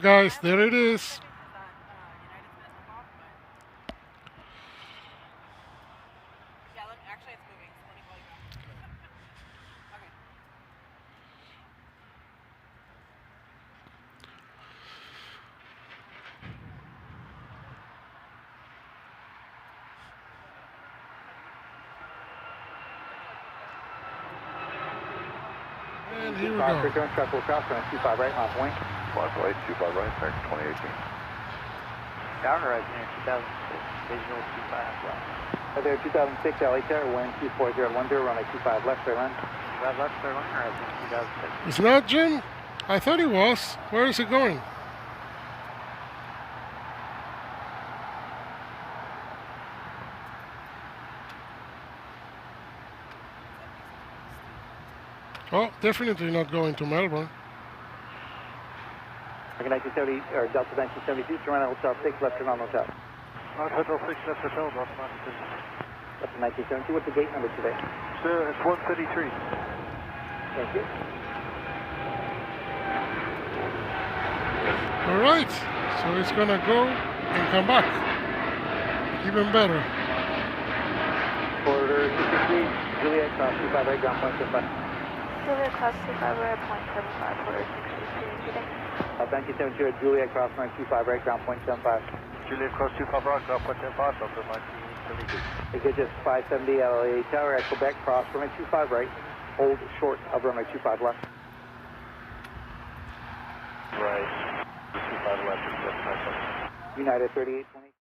Guys, there it is. And here we go. Return truck will cross on 25 right, on point. Flight 25 right, back to 2018. Downer engineer 2006, visual 25 left. Right there, 2006 LA Terra, wind 24010, runway 25 left, clear line. 25 left, clear line, or 2006. It's not Jim? I thought he was. Where is it going? Oh, definitely not going to Melbourne. Okay, 1970, or Delta 1972, Toronto Hotel 6, left turn on hotel. Hotel 6, left hotel, Delta 1972. Delta 1972, what's the gate number today? It's 133. Thank you. Alright, so it's gonna go and come back. Even better. Quarter 63, Juliet, cross 25 right, ground point 75. Juliet cross 25 right, point 75, quarter 63, today. 1972, Juliet, cross 25 right, ground point 75. Juliet cross 25 right, ground point 75, Delta 1972. It gets just 570 LA Tower at Quebec, cross runway 25 right, hold short of runway 25 left. Right, 25 left, United 3820.